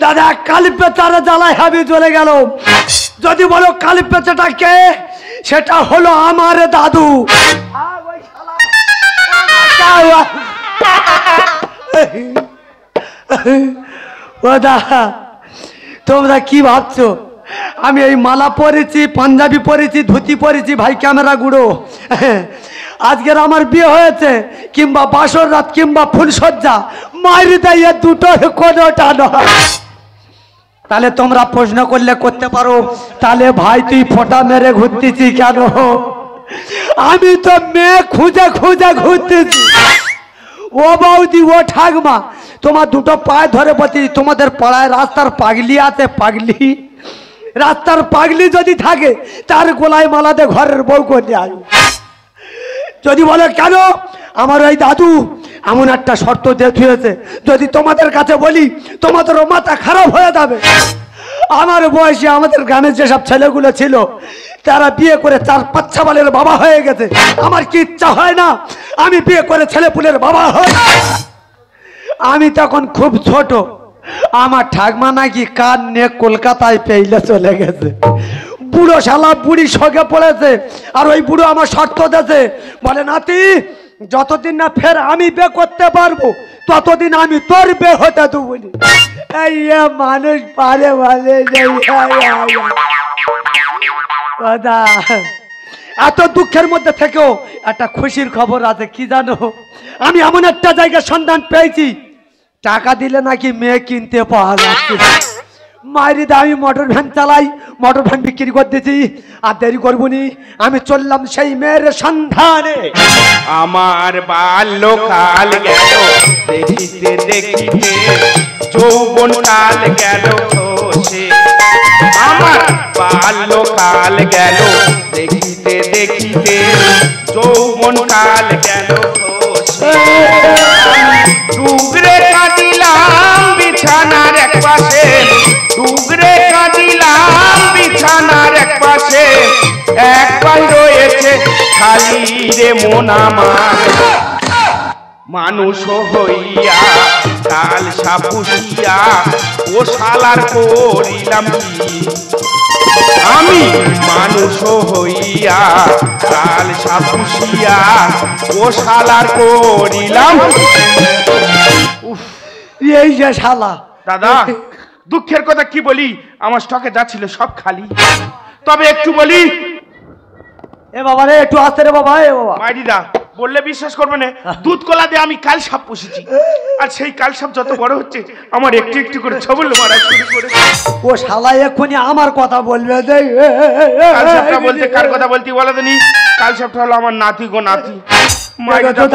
দাদা কালী পেঁচার জ্বালায় আমি চলে গেল। যদি বলো কালী পেঁচাটা কে, সেটা হলো আমার দাদু। ও দাদা, তোমরা কি ভাবছো আমি এই মালা পরেছি, পাঞ্জাবি পরেছি, ধুতি পরেছি, ভাই ক্যামেরা গুঁড়ো, আজকের আমার বিয়ে হয়েছে কিংবা বাসর রাত কিংবা ফুলসজ্জা, মারি দেয় দুটোর কোনোটা নয়। তাহলে তোমরা প্রশ্ন করলে করতে পারো, তাহলে ভাই তুই ফোঁটা মেরে ঘুরতেছি কেন? আমি তো মেয়ে খুঁজে খুঁজে ঘুরতেছি। ও বৌদি, ও ঠাকমা, তোমার দুটো পায়ে ধরে বলছি, তোমাদের পাড়ায় রাস্তার পাগলি আছে, পাগলি, রাস্তার পাগলি যদি থাকে তার গোলায় মালাতে ঘরের বউ করে আসবে। যদি বলে কেন, আমার ওই দাদু এমন একটা শর্ত দিয়ে থুয়েছে, যদি তোমাদের কাছে বলি তোমাদেরও মাথা খারাপ হয়ে যাবে। আমার বয়সে আমাদের গ্রামের যেসব ছেলেগুলো ছিল তারা বিয়ে করে 4-5 বালের বাবা হয়ে গেছে। আমার কি ইচ্ছা হয় না আমি বিয়ে করে ছেলেপুলের বাবা হই? আমি তখন খুব ছোট, আমার ঠাকমা নাকি কান নিয়ে কলকাতায় পেইলে চলে গেছে। বুড়ো শালা বুড়ি সঙ্গে পড়েছে, আর ওই বুড়ো আমার শর্ত দিয়েছে, বলে নাতি যতদিন না ফের আমি বিয়ে করতে পারবো ততদিন আমি তোর বিয়ে হতে দেবো। এই মানুষ পারে বলে এত দুঃখের মধ্যে থেকেও একটা খুশির খবর আছে, কি জানো? আমি এমন একটা জায়গায় সন্ধান পেয়েছি, টাকা দিলে নাকি মেয়ে কিনতে পাওয়া যাচ্ছে। মায়ের আমি মোটর ভ্যান চালাই, মোটর ভ্যান বিক্রি করতেছি, আর দেরি করবনি, আমি চললাম সেই মেয়ের সন্ধানে। আমার বাল্যকাল গেল দেখিতে দেখিতে, যৌবন কাল গেল খসে। আমার বাল্যকাল গেল দেখিতে দেখিতে, যৌবন কাল গেল খসে। ডুগরে কাঁদিলাম বিছানার এক পাশে, ডুগরে কাঁদিলাম বিছানার এক পাশে, এক পাশ রয়েছে খালি রে মন আমার। মানুষ হইয়া কাল সাপুষিয়া ও শালার করিলাম কি? আমি মানুষ হইয়া কাল সাপুষিয়া ও শালার করিলাম। এই যে শালা। দাদা দুঃখের কথা কি বলি, আমার স্টকে যা ছিল সব খালি। তবে একটু বলি, এ বাবা রে, একটু আসতে রে বাবা। এ বাবা মাইদিদা বললে বিশ্বাস করবে না, দুধ কলা দিয়ে আমি কাল সাপ পুষেছি, আর সেই কাল সাপ যত বড় হচ্ছে আমার একটু একটু করে ছবল মারা শুরু করে। ও শালা এক্ষুনি আমার কথা বলবে। কাল সাপটা বলতে কার কথা বলতে বলে দেনি? কাল সাপটা হলো আমার নাতি গো নাতি।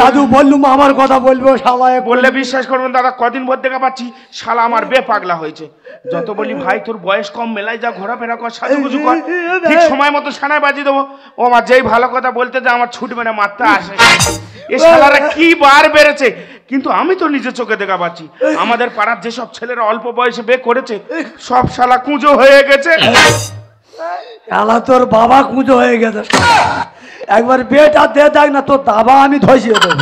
দাদু বললুম আমার কথা বলবো, শালা বললে বিশ্বাস করবেন দাদা, কদিন ভর দেখা পাচ্ছি শালা আমার বে পাগলা হয়েছে। যত বলি ভাই তোর বয়স কম, মেলায় যা ঘোরাফেরা কর, সাজুগুজু কর, ঠিক সময় মতো সানায় বাজিয়ে দেবো। ও আমার যেই ভালো কথা বলতে যে আমার ছুটবে না, মারতে আসে। এ শালারা কি বার বেড়েছে, কিন্তু আমি তো নিজের চোখে দেখা পাচ্ছি আমাদের পাড়ার যেসব ছেলেরা অল্প বয়সে বে করেছে সব শালা কুঁজো হয়ে গেছে। শালা তোর বাবা কুঁজো হয়ে গেছে। একবার বেটা দে দেখ না, তোর দাবা আমি ধসিয়ে দেবো।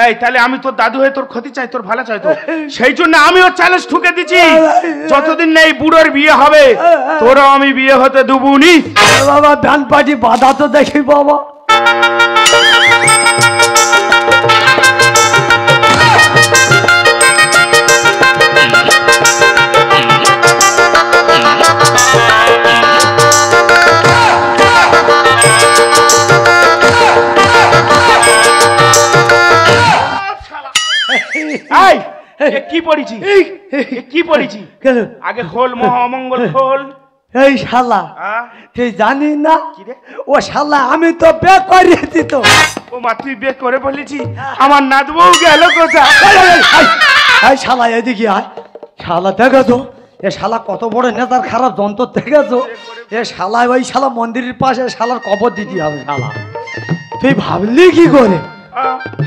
এই তাহলে আমি তোর দাদু হয়ে তোর ক্ষতি চাই, তোর ভালো চাই তো, সেই জন্য আমি ওর চ্যালেঞ্জ ঠুকে দিচ্ছি, যতদিন না এই বুড়োর বিয়ে হবে তোরও আমি বিয়ে হতে দেবুনি। বাবা ধান পাটি বাধা তো দেখি বাবা। কি পড়েছি কি পড়েছি? আগে খোল মহামঙ্গল খোল। এই শালা তুই জানিস না? ও শালা আমি তো বে করেছি তো। ও মা তুই বে করে বলেছি, আমার নাত বউ গেল কোথায়? এই শালা এদিকে আয়। শালা দেখেছো এ শালা কত বড় নেতার খারাপ যন্ত্র দেখেছো? এ শালা ওই শালা মন্দিরের পাশে শালার কবর দিতে হবে। শালা তুই ভাবলি কি করে?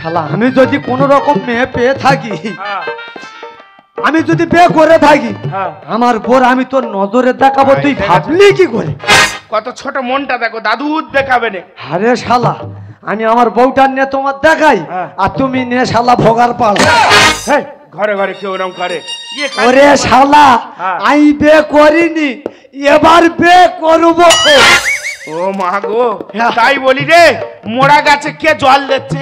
শালা আমি যদি কোনো রকম মেয়ে পেয়ে থাকি, আমি যদি বিয়ে করে থাকি, আমার বোর আমি তোর নজরে দেখাবো, তুই ভাবলি কি করে? কত ছোট মনটা দেখো, দাদু দেখাবে না। আরে শালা আমি আমার বউটার নিয়ে তোমার দেখাই, আর তুমি নিয়ে শালা ভোগার পাল। ঘরে ঘরে কেউ ওরম করে ওরে শালা আমি বে করিনি, এবার বে করবো। ও মা গো, তাই বলি রে, মোড়া গাছে কে জল দিচ্ছে?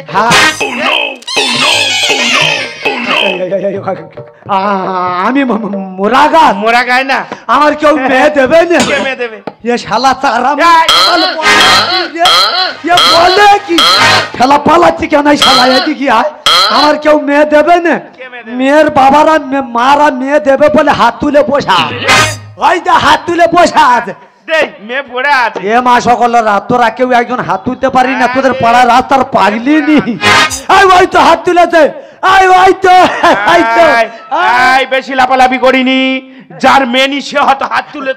আমি মোরা গাছ? মোড়া গায় না, আমার কেউ মেয়ে দেবে না? কে মেয়ে দেবে? এ শালা তারা বলে কি খেলা পালাচ্ছি কেন? শালা এদিকে আয়, আমার কেউ মেয়ে দেবে না? মেয়ের বাবারা মারা মেয়ে দেবে বলে হাত তুলে বসা, ওই যে হাত তুলে বসা আছে। মেয়ে পড়ে আছে। এ মা সকলরা, তোরা কেউ একজন হাত তুলতে পারি না? তোদের পাড়ার রাস্তার পাগলি নি? ওই তো হাত তুলেছে, বেশি লাফালাফি করিনি, যার মেনি সে হয়তো হাত তুলে।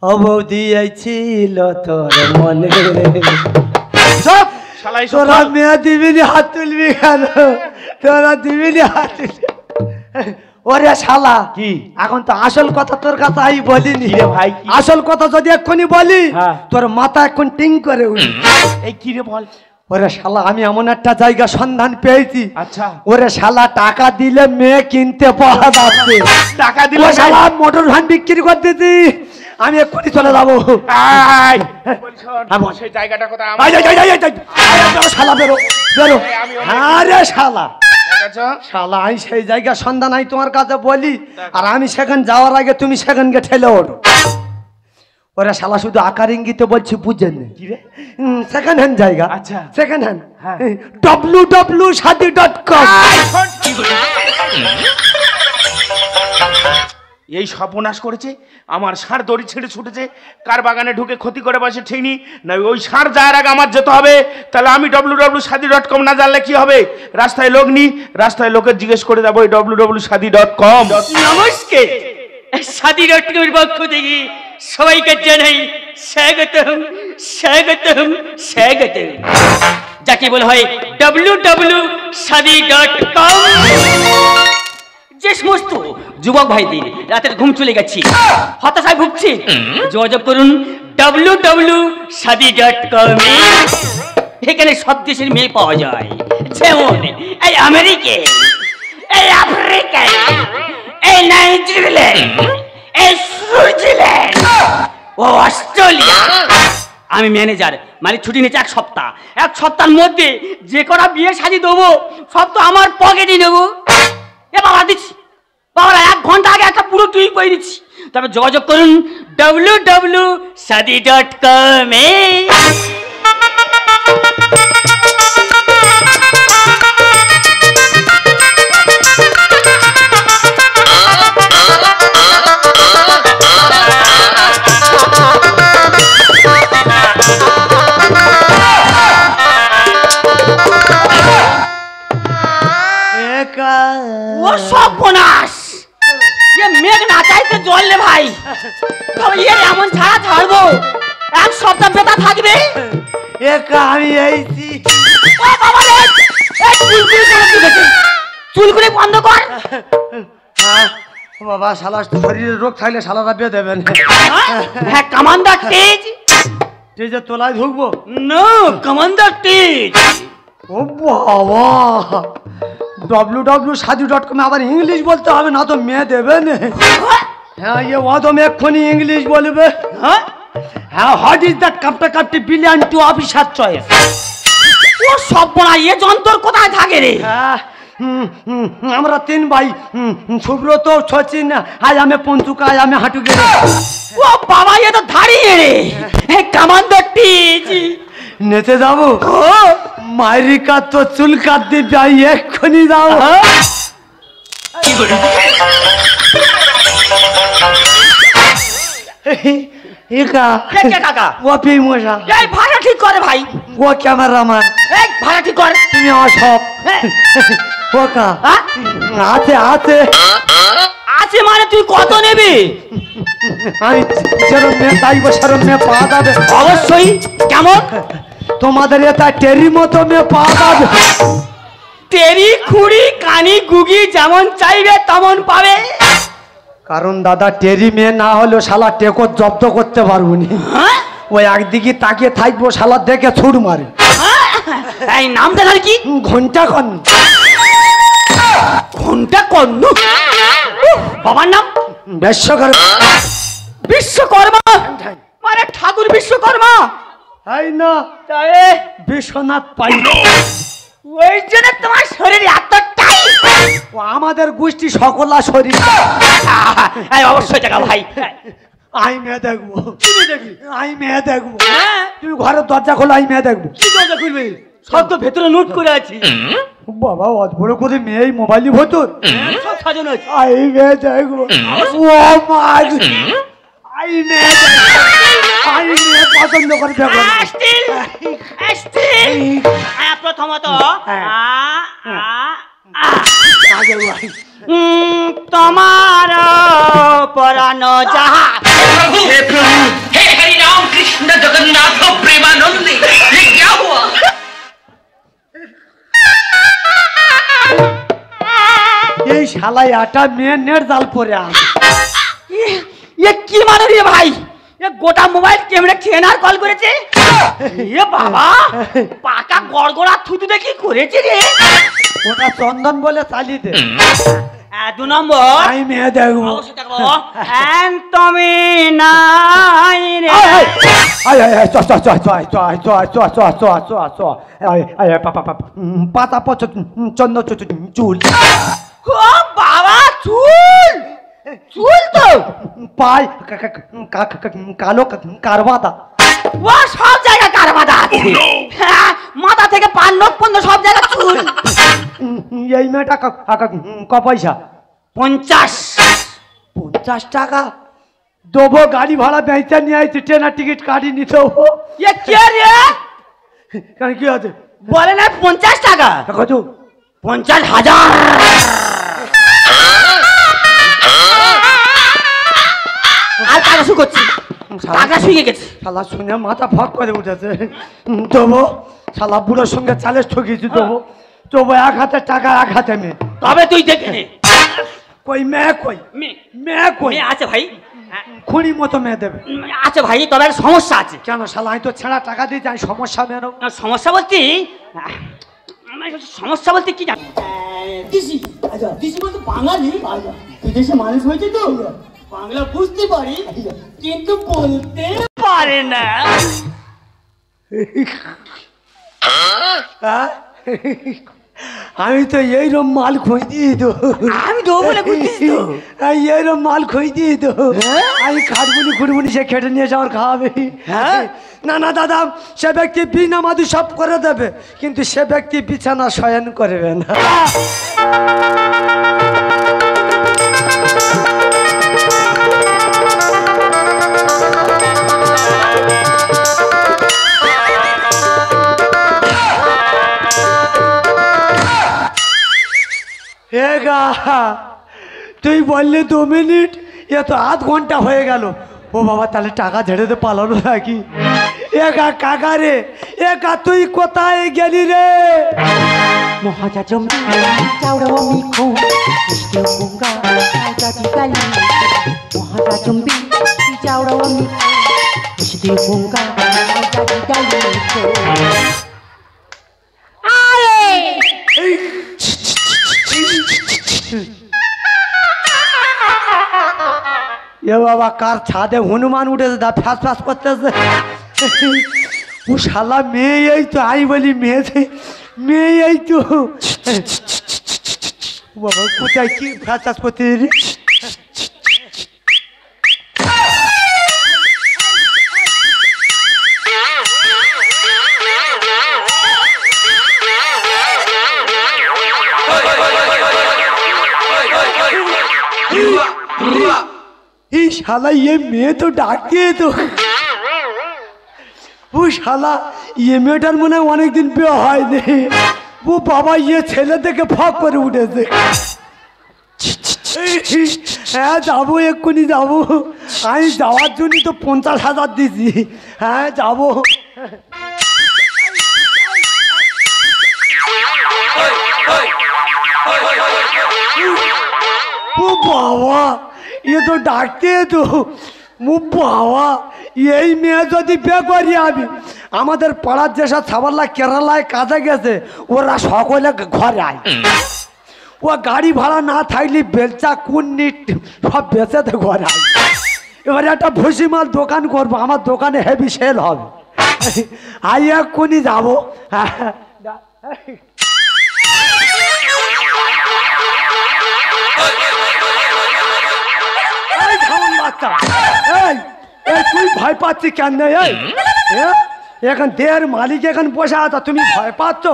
ও বৌদি ছিল তোর মনে, তোরা মেয়ে দিবিনি হাত তুলবি কেন? তোরা দিবিনি হাত তুলবি? ওরে শালা, কি এখন তো আসল কথা তোর কাছে আমি বলিনি রে ভাই। আসল কথা যদি এক্ষুনি বলি তোর মাথা এখন টিং করে উঠবে। এই কি রে বল? ওরে শালা, আমি এমন একটা জায়গা সন্ধান পেয়েছি। আচ্ছা। ওরে শালা, টাকা দিলে মেয়ে কিনতে পাওয়া যাচ্ছে। টাকা দিলে শালা মোটর ভ্যান বিক্রি করে দিতি, আমি এক্ষুনি চলে যাবো। সেই জায়গাটা কোথায়? শালা বেরো বেরো। আরে শালা শালা, আমি সেই জায়গা সন্ধান আমি তোমার কাছে বলি, আর আমি সেখানে যাওয়ার আগে তুমি সেখানকে ঠেলে ওঠো। ওরা শালা শুধু আকার ইঙ্গিতে বলছি, বুঝেন কি রে? সেকেন্ড হ্যান্ড জায়গা। আচ্ছা, সেকেন্ড হ্যান্ড www.shadi.com। এই সর্বনাশ করেছে, আমার ষাঁড় দড়ি ছেড়ে ছুটেছে, কার বাগানে ঢুকে ক্ষতি করে বসে ঠিক নি না। ওই ষাঁড় যাওয়ার আগে আমার যেতে হবে, তাহলে আমি www.shadi.com না জানলে কি হবে? রাস্তায় লোক নি, রাস্তায় লোকের জিজ্ঞেস করে যাবো www.shadi.com। নমস্কার, shadi.com এর পক্ষ থেকে সবাইকে জানাই স্বাগতম স্বাগতম স্বাগতম। যাকে বলা হয় www.shadi.com। যে সমস্ত যুবক ভাইদের রাতের ঘুম চলে গেছে, হতাশায় ভুগছে, যোগাযোগ করুন www.shadi.com। এখানে সব দেশের মেয়ে পাওয়া যায়, যেমন এই আমেরিকা, এই আফ্রিকা, এই নাইজেরিয়াল্যান্ড, এই সুইজারল্যান্ড ও অস্ট্রেলিয়া। আমি ম্যানেজার, মানে ছুটি নিয়েছি এক সপ্তাহের মধ্যে যে কটা বিয়ে শাদি দেবো সব তো আমার পকেটে নেবো। এ বাবা দিচ্ছি, বাবা 1 ঘন্টা আগে একটা পুরো তুই করে দিচ্ছি। তবে যোগাযোগ করুন www.shadi.com। ও সর্বনাশ, এ মেঘ না চাইতে জল ভাই, তবে এর এমন ছাড়া ছাড়বো 1 সপ্তাহ বেতা থাকবে। আমি এইছি। ও বাবা রে, এই চুলগুলি বন্ধ কর। বাবা, শালা শরীরে রোগ থাকলে শালারা বিয়ে দেবেন। হ্যাঁ, কমান্ডার তেজ। তুই যে তোলায় ঢুকবো? নো, কমান্ডার তেজ। ও বাবা, www.shadi.com আবার ইংলিশ বলতে হবে না তো মেয়ে দেবে না। হ্যাঁ, ইয়ে ও তো এক্ষুনি ইংলিশ বলবে। হ্যাঁ, হোয়াট ইজ দ্যাট কাপটি বিলিয়ন টু অফিসার চয়েস। ও সর্বনাশ, এ যন্ত্র কোথায় থাকে রে? হ্যাঁ, আমরা 3 ভাই, সুব্রত, সচিন, আজ আমি পঞ্চুকা, আজ আমি হাঁটু গেলে। ও বাবা, এ তো দাঁড়িয়ে রে। কমান্ডার তেজ, নেচে যাবো? মাইরিকা তো চুল কাট দিবি, এক্ষুনি যাবো। ও পি মশা, ভাড়া ঠিক করে ভাই। ও ক্যামেরাম্যান, ভাড়া ঠিক কর। তুমি আমার সব। ও কা আছে আছে আছে মানে তুই কত নেবি? আমি যেরম মেয়ে চাইবো সেরম মেয়ে পাওয়া যাবে অবশ্যই। কেমন? তোমাদের এটা টেরি মতো মেয়ে পাওয়া যাবে। টেরি, খুড়ি, কানি, গুগি যেমন চাইবে তেমন পাবে। কারণ দাদা, টেরি মেয়ে না হলেও শালা টেকো জব্দ করতে পারবো নি। ওই একদিকে তাকিয়ে থাকবো, শালা দেখে ছুট মারে। এই নামটা ধর কি? ঘন্টা খন। ঘন্টা কর্ণ। বাবার নাম বিশ্বকর্মা। বিশ্বকর্মা মানে ঠাকুর বিশ্বকর্মা। তাই না, তাই বিশ্বনাথ পাই। ওই জন্য তোমার শরীর এতটাই। ও আমাদের গোষ্ঠী সকলা শরীর। অবশ্যই টাকা ভাই। আই মেয়ে দেখবো। আই মেয়ে দেখবো। তুমি ঘরের দরজা খোলো, আই মেয়ে দেখবো। কি দরজা খুলবে? সব তো ভেতরে নোট করে আছি। বাবা অত বড় করে মেয়ে মোবাইলই ভেতর সব সাজানো আছে। আই মেয়ে দেখবো। ও মা, আই মেয়ে দেখবো। আই মেয়ে পছন্দ করে দেখবো। প্রথমত আগে ভাই তোমার পরানো যাহা। हे प्रभु, हे हरि राम कृष्ण जगन्नाथ प्रेमानंद, ये क्या हुआ? এই শালাই আটা মেয়ে নেট জাল পরে আস। ये কি মানে রে ভাই? এ গোটা মোবাইল ক্যামেরা খেয়ে আর কল করেছে। এ বাবা, পাকা গড়গড়া থুতু দেখি করেছে রে। ওটা চন্দন বলে চালিয়ে দে। দু নম্বর আই মেয়ে দেখবো। অবশ্যই দেখবো। তুমি নাই রে। পাতা পচ চন্দ চুল ও বাবা, চুল চুল তো পাই কালো কারবাদা। ও সব জায়গা কারবাদা আছে। হ্যাঁ, মাথা থেকে পান নখ পর্যন্ত সব জায়গা চুল। এই মেয়েটা ক পয়সা? 50। 50 টাকা দেবো। গাড়ি ভাড়া বেঁচে নিয়ে আসছি, ট্রেনের টিকিট কাটি নিতে হবো। এ কে রে? কেন কি আছে? বলে না 50 টাকা। কত? 50,000। আর টাকা শু করছি, টাকা শুয়ে গেছে। শালা শুনে মাথা ফাঁক করে উঠেছে। দেবো শালা বুড়োর সঙ্গে চালে ঠকিয়েছি। দেবো দেবো, এক হাতে টাকা এক হাতে মেয়ে। তবে তুই দেখে নে। কই মেয়ে কই? মেয়ে কই? মেয়ে আছে ভাই, খুঁড়ি মতো মেয়ে দেবে। আছে ভাই, তবে একটা সমস্যা আছে। কেন শালা আমি তো ছেঁড়া টাকা দিয়েছি, আমি সমস্যা মেয়ে নেবো। সমস্যা বলতে সমস্যা বলতে কি জানি? দিশি দিশি বলতে বাঙালি বিদেশে মানুষ হয়েছে তো বাংলা বুঝতে পারি কিন্তু বলতে পারে না। হ্যাঁ? আমি তো এইরকম মাল খুঁজ দিই তো। আমি তো বলে বুঝছিস তো। এইরকম মাল খুঁজ দিই তো। আমি খাটবুনি খুঁড়বুনি সে খেটে নিয়ে এসে আমার খাওয়াবে। হ্যাঁ? না না দাদা, সে ব্যক্তি বিনা মাদু সব করে দেবে, কিন্তু সে ব্যক্তি বিছানা শয়ন করবে না। তুই বললি 2 মিনিট, এ তো আধ ঘন্টা হয়ে গেল। ও বাবা, তাহলে টাকা ঝেড়ে দে, পালানো নাকি? একা কাকা রে, একা তুই কোথায় গেলি রে? মহাজা জম্বি চাউড়া মিখো মিষ্টি গঙ্গা কাজি কালি মহাজা জম্বি চাউড়া মিখো মিষ্টি গঙ্গা কাজি কালি এ বাবা, কার ছাদে হনুমান উঠেছে, দা ফ্যাস ফ্যাস করতেছে। ও শালা মেয়ে, এই তো আই বলি মেয়ে, মেয়ে এই তো। বাবা কোথায় কি ফ্যাস ফ্যাস করতে রে? এই শালা ये মেয়ে তো ডাকে তো। ও শালা ये মেয়েটার মনে হয় অনেকদিন বিয়ে হয়নি। ও বাবা, ছেলে থেকে ফাঁক করে উঠেছে। হ্যাঁ যাবো, এক্ষুনি যাবো। আমি যাওয়ার জন্য তো 50,000 দিছি। হ্যাঁ যাবো। ও বাবা, এ তো ডাকতে তো। ও বাবা, এই মেয়ে যদি বিয়ে করি আমি, আমাদের পাড়ার যেসব ছাবাল্লা কেরালায় কাজে গেছে, ওরা সকলে ঘরে আয়। ও গাড়ি ভাড়া না থাকলে বেলচা কুন্নি সব বেচেতে ঘরে এবারে একটা ভুসিমাল দোকান করবো, আমার দোকানে হেভি সেল হবে। আই এক্ষুনি যাবো। এই ঝামন বাচ্চা, এই এই তুই ভয় পাচ্ছি কেন? এই এখন দেহের মালিক এখন বসে আছে, তুমি ভয় পাচ্ছ?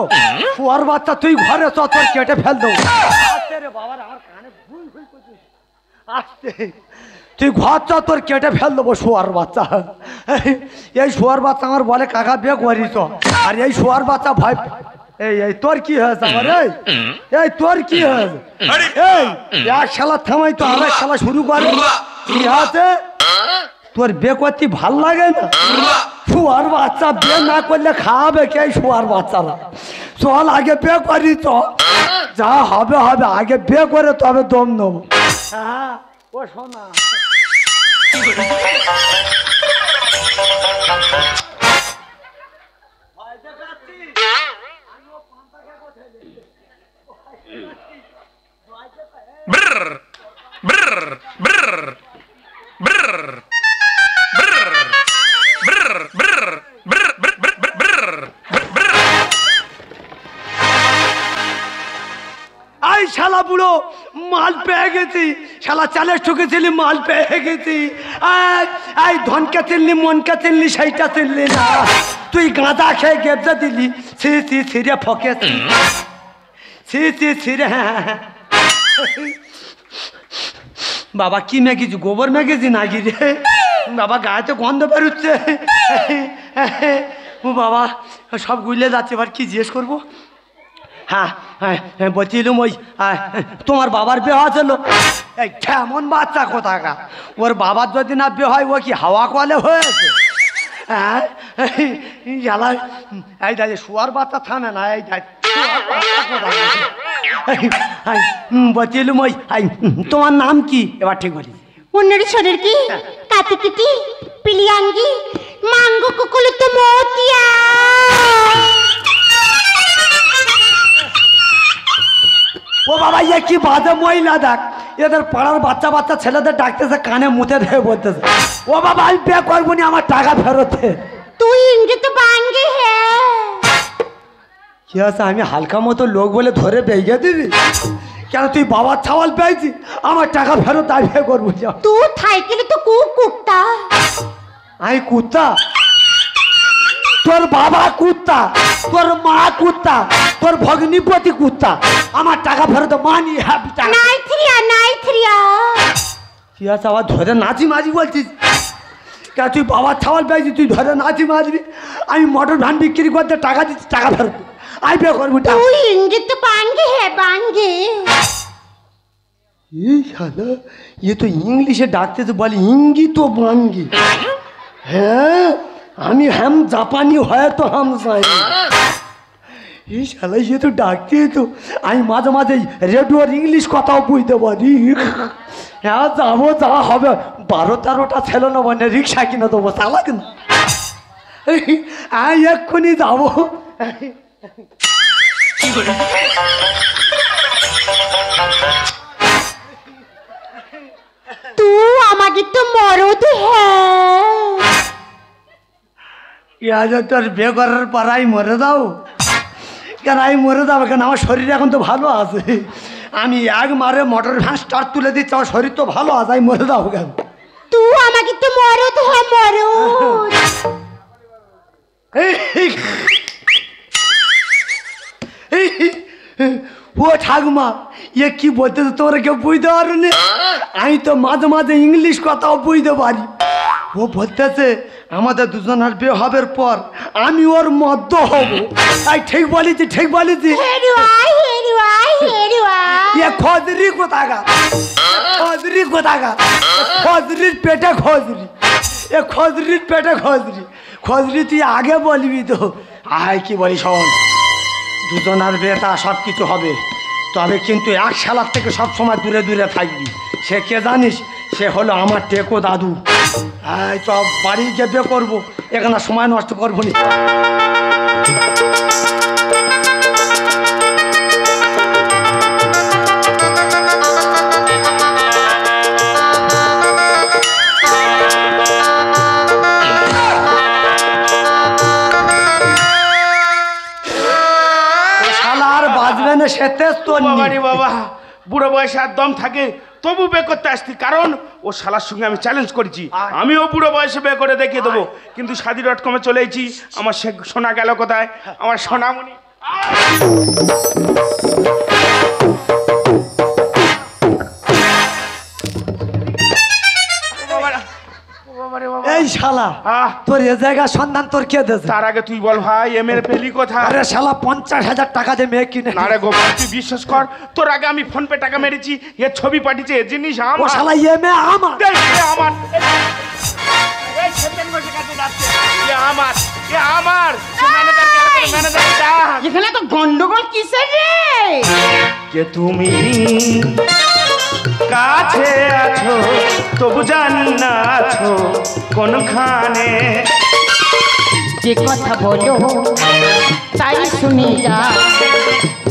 শুয়ার বাচ্চা তুই ঘরে চ, তোর কেটে ফেল দেবো। আসতে রে বাবার, আমার কানে ভুল ভুল করছিস। আসতে, তুই ঘর চ, তোর কেটে ফেল দেবো শুয়ার বাচ্চা। এই শুয়ার বাচ্চা আমার বলে কাকা বিয়ে করিস, আর এই শুয়ার বাচ্চা ভয়। এই এই তোর কি হয়েছে আমার? এই তোর কি হয়েছে? এই এক খেলা থামাই তো আরেক খেলা শুরু করে। কি আছে তোর? বিয়ে করতে ভাল লাগে না? শুয়ার বাচ্চা বিয়ে না করলে খাওয়াবে কে? শুয়ার বাচ্চারা চল আগে বিয়ে করি, চ, যা হবে হবে, আগে বিয়ে করে তবে দম নেবো। হ্যাঁ ও শোনা, আই শালা বুড়ো মাল পেয়ে গেছি, শালা চালে ঠুকেছিলি, মাল পেয়ে গেছি। এই ধনকে চিনলি, মনকে চিনলি, সেইটা চিনলি না। তুই গাঁদা খেয়ে গেবজা দিলি, ছি ছি ছিঁড়ে ফকে, ছি ছি ছিঁড়ে। হ্যাঁ বাবা কি মেঘেছি? গোবর মেঘেছি নাকি রে বাবা? গায়ে তো গন্ধ বেরোচ্ছে। ও বাবা সব গুলে যাচ্ছে, এবার কি জিজ্ঞেস করবো? হ্যাঁ হ্যাঁ বলছিলাম ওই তোমার বাবার বিয়ে হয়েছিল। এই কেমন বাচ্চা কোথাকা, ওর বাবার যদি না বিয়ে হয় ও কি হাওয়া কলে হয়েছে? হ্যাঁ এই দাঁড়িয়ে শুয়ার বাচ্চা থামে না। এই বলছিলাম ওই তোমার নাম কি? এবার ঠিক বলি। অন্যের শরীর কি? কাতিকিটি, পিলিয়াঙ্গি, মাঙ্গো কুকুলি তো মতিয়া। ও বাবা এ কি বাজে মহিলা, দেখ এদের পাড়ার বাচ্চা বাচ্চা ছেলেদের ডাকতেছে, কানে মুতে ধরে বলতেছে ও বাবা আমি বিয়ে করবো না, আমার টাকা ফেরত। তুই ইংরেজি তো বাঙ্গে হে। কি আছে আমি হালকা মতো লোক বলে ধরে বেগে দিবি? কেন তুই বাবার ছাওয়াল পেয়েছি, আমার টাকা ফেরত, আমি বিয়ে করবো। তুই থাইকেলে তো কুত্তা। আমি কুত্তা? তোর বাবা কুত্তা, তোর মা কুত্তা, তোর ভগ্নিপতি কুত্তা, আমার টাকা ফেরত মানি। নাই থ্রিয়া, নাই থ্রিয়া। কি আছে আবার ধরে নাচি মাঝি বলছিস? কেন তুই বাবার ছাওয়াল পেয়েছি, তুই ধরে নাচি মাঝবি? আমি মোটর ভ্যান বিক্রি করতে টাকা দিচ্ছি, টাকা ফেরত, আমি বিয়ে করবো। তুই ইংরেজি তো বাঙ্গে হে, বাঙ্গে। এই শালা এ তো ইংলিশে ডাকতেছে, বলে ইঙ্গিত বাঙ্গি। হ্যাঁ আমি হ্যাম জাপানি হয়তো হাম চাই। এই শালা এ তো ডাকতে, তো আমি মাঝে মাঝে রেডিওর ইংলিশ কথাও বুঝতে পারি। হ্যাঁ যাবো, যা হবে 12-13টা ছেলে না মানে রিক্সা কিনে দেবো, চালাক না। আমি এক্ষুনি যাবো। তুই আমাকে তো মরদ হ্যাঁ। তোর বিয়ে করার পর আমি মরে যাও? কেন আমি মরে যাবো কেন? আমার শরীর এখন তো ভালো আছে। আমি এক মারে মোটর ভ্যান স্টার্ট তুলে দিচ্ছি, আমার শরীর তো ভালো আছে, আমি মরে যাবো কেন? তুই আমাকে তো মরদ হ্যাঁ, মরদ। ও ঠাকুমা এ কি বলতেছে তোরা কেউ বুঝতে পারোনি? আমি তো মাঝে মাঝে ইংলিশ কথাও বুঝতে পারি। ও বলতেছে আমাদের দুজনের বিয়ে হবার পর আমি ওর মধ্য হব। তাই ঠিক বলেছি, ঠিক বলেছি। এ খজরি কোথাকা, খজরি কোথাকা, খজরির পেটে খজরি, এ খজরির পেটে খজরি। খজরি তুই আগে বলবি তো। আয় কি বলি শোন, দুজনার বিয়েটা সব কিছু হবে, তবে কিন্তু এক শালার থেকে সব সময় দূরে দূরে থাকবি। সে কে জানিস? সে হলো আমার টেকো দাদু। এই সব বাড়ি গিয়ে বিয়ে করবো, এখানে সময় নষ্ট করবো না। জানে সে তেজ তোর নি। বাবারে বাবা, বুড়ো বয়সে আর দম থাকে তবু বে করতে আসতি, কারণ ও শালার সঙ্গে আমি চ্যালেঞ্জ করেছি, আমিও বুড়ো বয়সে বে করে দেখিয়ে দেবো। কিন্তু শাদি.কমে চলে এসেছি, আমার সে সোনা গেল কোথায়, আমার সোনামণি। এই শালা তোর এ জায়গা সন্ধান তোর কে দেছে? তার আগে তুই বল ভাই এ মেরে পেলি কোথায়? আরে শালা 50,000 টাকা দিয়ে মেয়ে কিনে। না রে গোপাল, তুই বিশ্বাস কর, তোর আগে আমি ফোন পে টাকা মেরেছি, এর ছবি পাঠিয়েছে, এর জিনিস ও আমার। শালা ইয়ে মেয়ে আমার। দেখ, এ আমার, এই সেকেন্ড বসে কাছে যাচ্ছে, এ আমার, এ আমার। ম্যানেজার গেল, ম্যানেজার যা। এখানে তো গন্ডগোল কিসের রে? যে তুমি কাছে আছো তবু জানি না আছো কোনখানে। যে কথা বলো তাই শুনে যা,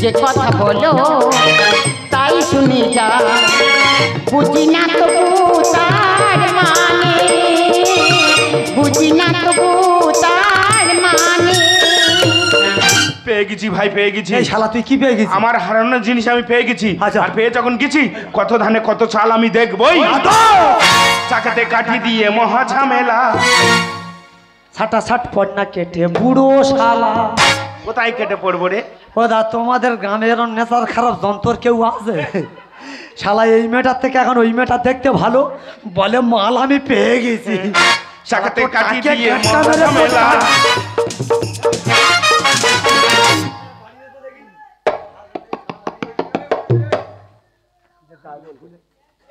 যে কথা বলো তাই শুনে যা, বুঝি না তবু তার মানে, বুঝি না তবু তার মানে। পেয়ে গেছি ভাই, পেয়ে গেছি। এই শালা তুই কি পেয়ে গেছিস? আমার হারানোর জিনিস আমি পেয়ে গেছি। আচ্ছা। আর পেয়ে যখন গেছি, কত ধানে কত চাল আমি দেখবই। চাকাতে কাঠি দিয়ে মহা ঝামেলা। ছাটা ছাট পড়না কেটে বুড়ো শালা। কোথায় কেটে পড়বো রে? ও দা তোমাদের গ্রামে এরকম নেশার খারাপ যন্ত্র কেউ আছে? শালা এই মেয়েটার থেকে এখন ওই মেয়েটা দেখতে ভালো, বলে মাল আমি পেয়ে গেছি। চাকাতে কাঠি তাকে দিয়ে একটা মহা মেরে ঝামেলা।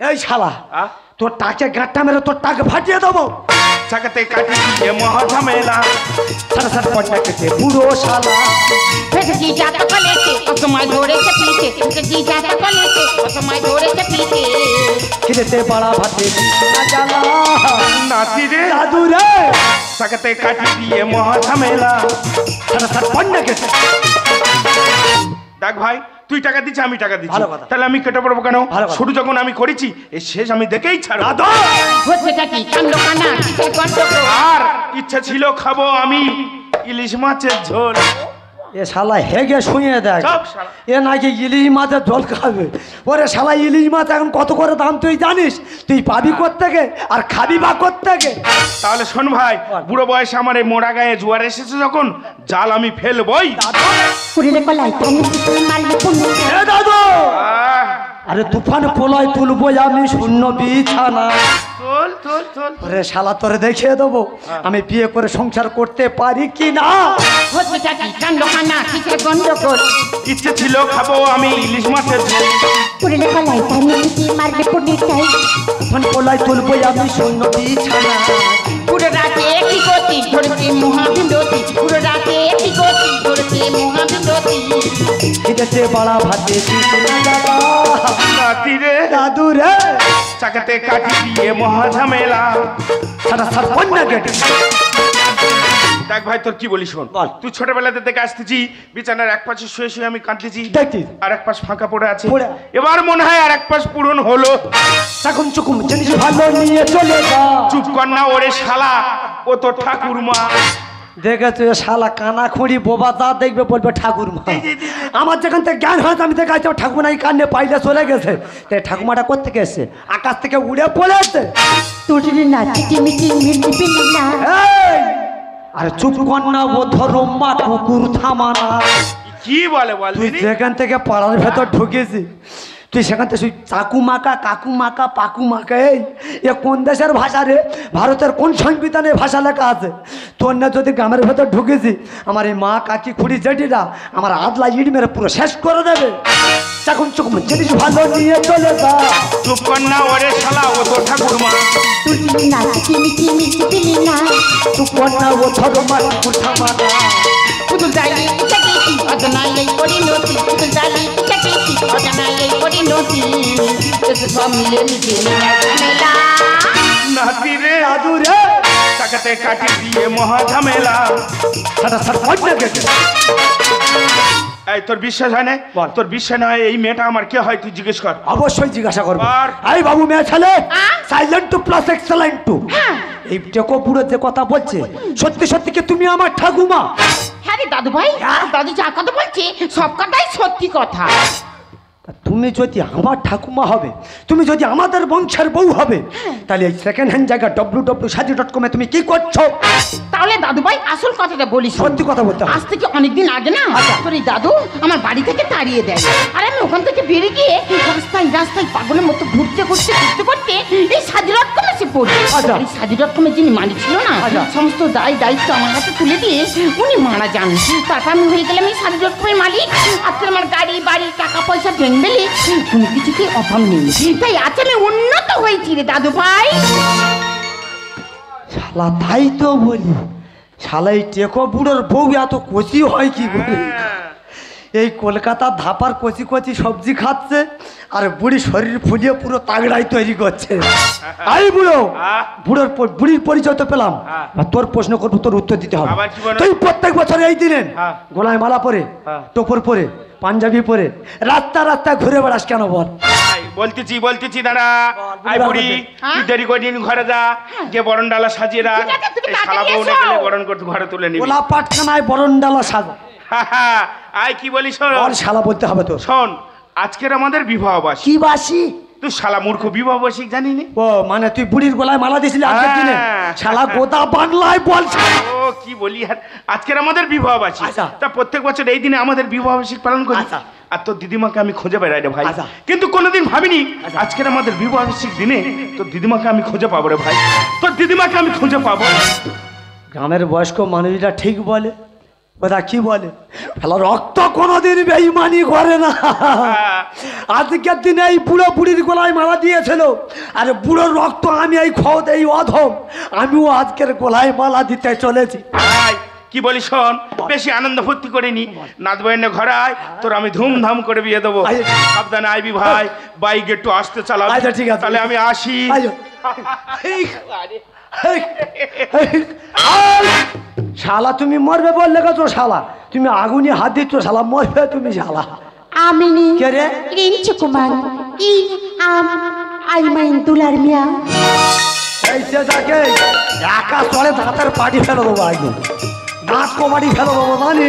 এই শালা তোর টাকে গাঁটটা মেরে তোর টাকে ফাটিয়ে দেবো। চাকাতে কাঠি দিয়ে মহা ঝামেলা। ছাটা ছাট পড়না কেটে বুড়ো শালা। ফেসে যাতা কলেছে ও সময় ধরেছে পিছে, ফেসে যাতা কলেছে ও সময় ধরেছে পিছে। খিদেতে বাড়া ভাতে না জ্বালা। নাতি রে দাদু রে চাকাতে কাঠি দিয়ে মহা ঝামেলা। ছাটা ছাট পড়না কেটে। দেখ ভাই, তুই টাকা দিচ্ছি, আমি টাকা দিচ্ছি, ভালো কথা। তাহলে আমি কেটে পড়বো কেন? ভালো কথা। শুরু যখন আমি করেছি, এই শেষ আমি দেখেই ছাড়বো। দাদু হচ্ছেটা কি কাণ্ড কানা কিসের গন্ডগোল? আর ইচ্ছা ছিল খাবো আমি ইলিশ মাছের ঝোল। এ শালা হেগে শুয়ে দেখ, সব শালা। এ নাকি ইলিশ মাছের ঝোল খাবে। ওরে শালা ইলিশ মাছ এখন কত করে দাম তুই জানিস? তুই পাবি কোত্থেকে আর খাবি বা কোত্থেকে? তাহলে শোন ভাই, বুড়ো বয়সে আমার এই মোড়া গায়ে জোয়ার এসেছে যখন, জাল আমি ফেলবই। পুরিলে কলাই পানি তুই মারলে পুনি। এ দাদু আহ, আরে তুফান পোলায় তুলবো আমি শূন্য বিছানা। তোল তোল তোল। ওরে শালা তোরে দেখিয়ে দেবো আমি বিয়ে করে সংসার করতে পারি কি না। হচ্ছেটা কি কাণ্ড কানা কিসের গন্ডগোল? ইচ্ছে ছিল খাবো আমি ইলিশ মাছের ঝোল। পুরিলে কলাই পানি তুই মারলে পুনি চাই। তুফান পোলায় তুলবো আমি শূন্য বিছানা। পুরো রাতে একটি গতি ধরেছে মহাবিন্দতি, পুরো রাতে একটি গতি ধরেছে মহাবিন্দতি। খিদেতে বাড়া ভাতে দিশনা জ্বালা। নাতি রে দাদু রে চাকাতে কাঠি দিয়ে মহা ঝামেলা। ছাটা ছাট পড়না কেটে। দেখ ভাই, তোর কি বলি শোন। বল। তুই ছোটবেলাতে দেখে আসতেছি বিছানার এক পাশে শুয়ে শুয়ে আমি কাঁদতেছি, দেখছিস? আর এক পাশ ফাঁকা পড়ে আছে। পড়ে। এবার মনে হয় আর এক পাশ পূরণ হলো। চাকুম চুকুম জিনিস ভালো নিয়ে চলে যা। চুপ কর না ওরে শালা, ও তো ঠাকুরমা। দেখেছো এ শালা কানা খুঁড়ি বোবা যা দেখবে বলবে ঠাকুরমা। আমার যেখান থেকে জ্ঞান হয়েছে আমি দেখাচ্ছি ঠাকুমা নাই কান্নে পাইলে চলে গেছে। তাই ঠাকুমাটা কোত্থেকে এসছে? আকাশ থেকে উড়ে পড়েছে। তুই না চিটিমিটি মিটি পিলি না। এই! আরে চুপ কর না, ও ধরো মা কুকুর থামানা। কি বলে বল তুই দিদি? যেখান থেকে পাড়ার ভেতর ঢুকেছি তুই সেখান থেকে চাকু মাকা কাকু মাকা পাকু মাকা। এই এ কোন দেশের ভাষা রে? ভারতের কোন সংবিধানে ভাষা লেখা আছে? তোর না যদি গ্রামের ভেতর ঢুকেছি আমার এই মা কাকি খুঁড়ি জেঠিরা আমার আদলা ইট মেরে পুরো শেষ করে দেবে। চাকুম চুকুম জিনিস ভালো নিয়ে চলে যা। চুপ কর না ওরে শালা, ও তো ঠাকুরমা। তুই না চিটিমিটি মিটি পিলি না। চুপ কর না, ও ধরো মা কুকুর থামানা। পুতুল জালি চাকিছি অজনাই এই পরিণতি, পুতুল জালি চাকিছি অজনাই এই পরিণতি। এসে সব মিলে মিশে ঝামেলা। নাতি রে দাদু রে চাকাতে কাঠি দিয়ে মহা ঝামেলা। ছাটা ছাট পড়না কেটে। এই তোর বিশ্বাস হয় না? বল। তোর বিশ্বাস না হয় এই মেয়েটা আমার কে হয় তুই জিজ্ঞেস কর। অবশ্যই জিজ্ঞাসা করবো। আর? এই বাবু মেয়ে ছেলে, silent two plus excellent two. এই টেকো পুরো যে কথা বলছে সত্যি সত্যি কি তুমি আমার ঠাকুমা? হ্যাঁ আরে দাদু ভাই, দাদু যা কথা বলছে সব কথাই সত্যি কথা। তুমি যদি আমার ঠাকুমা হবে, তুমি যদি আমাদের বংশের বউ হবে, তাহলে এই সেকেন্ড হ্যান্ড জায়গা www.shaadi.com তুমি কি করছো? তাহলে দাদু ভাই আসল কথাটা বলি, সত্যি কথা বলতে হবে। আজ থেকে অনেকদিন আগে না তোর এই দাদু আমার বাড়ি থেকে তাড়িয়ে দেয়, আর আমি ওখান থেকে বেরিয়ে গিয়ে রাস্তায় রাস্তায় পাগলের মতো ঘুরতে ঘুরতে ঘুরতে ঘুরতে এই shaadi.com এসে পড়ি। এই shaadi.com যিনি মালিক ছিল না, সমস্ত দায়িত্ব আমার হাতে তুলে দিয়ে উনি মারা যান। তারপর আমি হয়ে গেলাম এই shaadi.com এর মালিক। আজকে আমার গাড়ি বাড়ি টাকা পয়সা বেলে কোনো কিছুতে অভাব নেই, তাই আজ আমি উন্নত হয়েছি রে দাদু ভাই। শালা তাই তো বলি, শালা এই টেকো বুড়োর বউ এত কচি হয় কি বলি? এই কলকাতার ধাপার কচি কচি সবজি খাচ্ছে, আর বুড়ি শরীর ফুলিয়ে পুরো তাগড়াই তৈরি করছে। আই বুড়ো, বুড়ির পরিচয় তো পেলাম, তোর প্রশ্ন করবো, তোর উত্তর দিতে হবে। তুই প্রত্যেক বছর এই দিনে গলায় মালা পরে, টোপর পরে, পাঞ্জাবি পরে রাস্তা ঘুরে বেড়াস কেন বল? বলতেছি দাঁড়া। আই বুড়ি, তুই দেরি করে দিন, ঘরে যা, যে বরণ ডালা সাজিয়ে রাখ। শালা বউ না গেলে বরণ করতে ঘরে তুলে নিবি। গোলা পাটখানায় বরণ ডালা সাজা। আই কি বলি শোন, শালা বলতে হবে তো। শোন, আজকের আমাদের বিবাহ বার্ষিক। কি বাসি? তুই শালা মূর্খ, বিবাহ বার্ষিক জানি না? ও মানে তুই বুড়ির গলায় মালা দিয়েছিলি আজকের দিনে? শালা গোদা বাংলায় বল। ও কি বলি, আজকের আমাদের বিবাহ বার্ষিক। তা প্রত্যেক বছর এই দিনে আমাদের বিবাহ বার্ষিক পালন করি। আর তোর দিদিমাকে আমি খুঁজে বেড়াই রে ভাই, কিন্তু কোনোদিন ভাবিনি আজকের আমাদের বিবাহ বার্ষিক দিনে তোর দিদিমাকে আমি খুঁজে পাবো রে ভাই। তোর দিদিমাকে আমি খুঁজে পাবো। গ্রামের বয়স্ক মানুষরা ঠিক বলে, ওরা কি বলে, ফেলা রক্ত কোনোদিন বেঈমানি করে না। আজকের দিনে এই বুড়ো বুড়ির গলায় মালা দিয়েছিল, আর বুড়োর রক্ত আমি এই খোদ এই অধম আমিও আজকের গলায় মালা দিতে চলেছি। কি বলি শোন, বেশি আনন্দ ফুর্তি করিনি, নাচবো এনে ঘরে আয়, তোর আমি ধুমধাম করে বিয়ে দেবো। সাবধানে আইবি ভাই, বাইক একটু আসতে চালাবি। আচ্ছা ঠিক আছে, তাহলে আমি আসি। শালা তুমি মরবে বললে গেছো, শালা তুমি আগুনে হাত দিচ্ছ, শালা মরবে তুমি। শালা আমিনি কে রে? রিঞ্চু কুমার আই মাইন দুলার মিয়া। এইসে যাকে একা চলে দাঁতের পাটি ফেলে দেবো, একদম দাঁত কবাড়ি ফেলে দেবো জানি।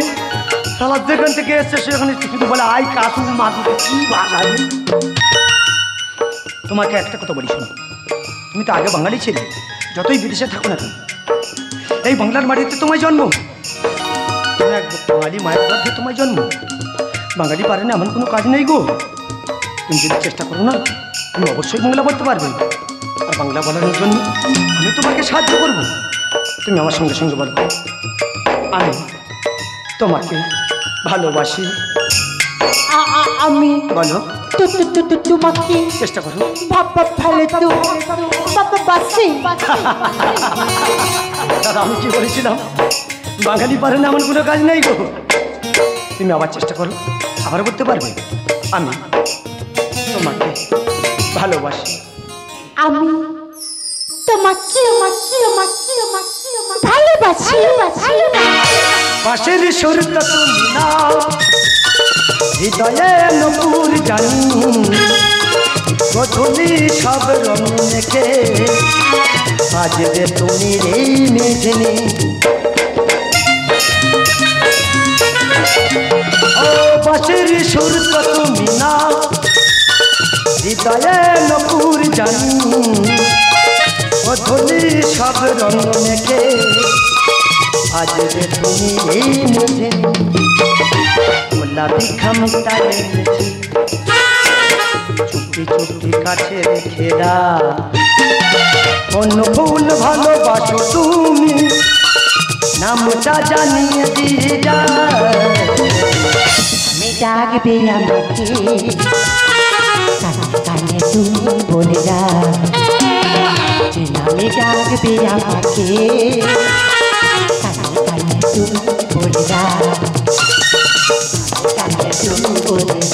শালা যেখান থেকে এসছে সেখানে শুধু বলে আই কাকু মাকু, কি ভাষা। তোমাকে একটা কথা বলি শোনো, তুমি তো আগে বাঙালি ছিলে, যতই বিদেশে থাকো না তুমি, এই বাংলার মাটিতে তোমার জন্ম, তুমি এক বাঙালি মায়ের মধ্যে তোমার জন্ম। বাঙালি পারে না এমন কোনো কাজ নেই গো। তুমি যদি চেষ্টা করো না, তুমি অবশ্যই বাংলা বলতে পারবে। আর বাংলা বলানোর জন্য আমি তোমাকে সাহায্য করব। তুমি আমার সঙ্গে সঙ্গে বলবে, আমি তোমাকে ভালোবাসি। আমি বলো, তোমাকে চেষ্টা করো। দাদা আমি কি বলেছিলাম, বাঙালি পারে না এমন কোনো কাজ নেই গো। তুমি আবার চেষ্টা করো, আবার বলতে পারবে, আমি তোমাকে ভালোবাসি। আমি তোমাকে ভালোবাসি। পাশের সুরটা তুমি না, হৃদয়ে নপুর জানি, গধূলি সব রং মেখে সাজবে তুমি রে মেঘনি। ও পাশের সুরটা তুমি না, হৃদয়ে নপুর জানি, গধূলি সব রং মেখে সাজবে তুমি রে মেঘনি। গোলাপি খামটা এনেছি, চুপি চুপি কাছে রেখে দাও, অন্য ফুল ভালোবাসো তুমি, নামটা জানিয়ে দিয়ে যা। আমি ডাকবে আমাকে, কানে কানে তুমি বলে যা। আমি ডাকবে আমাকে, কানে কানে তুমি বলে যা। কানে তুমি বলে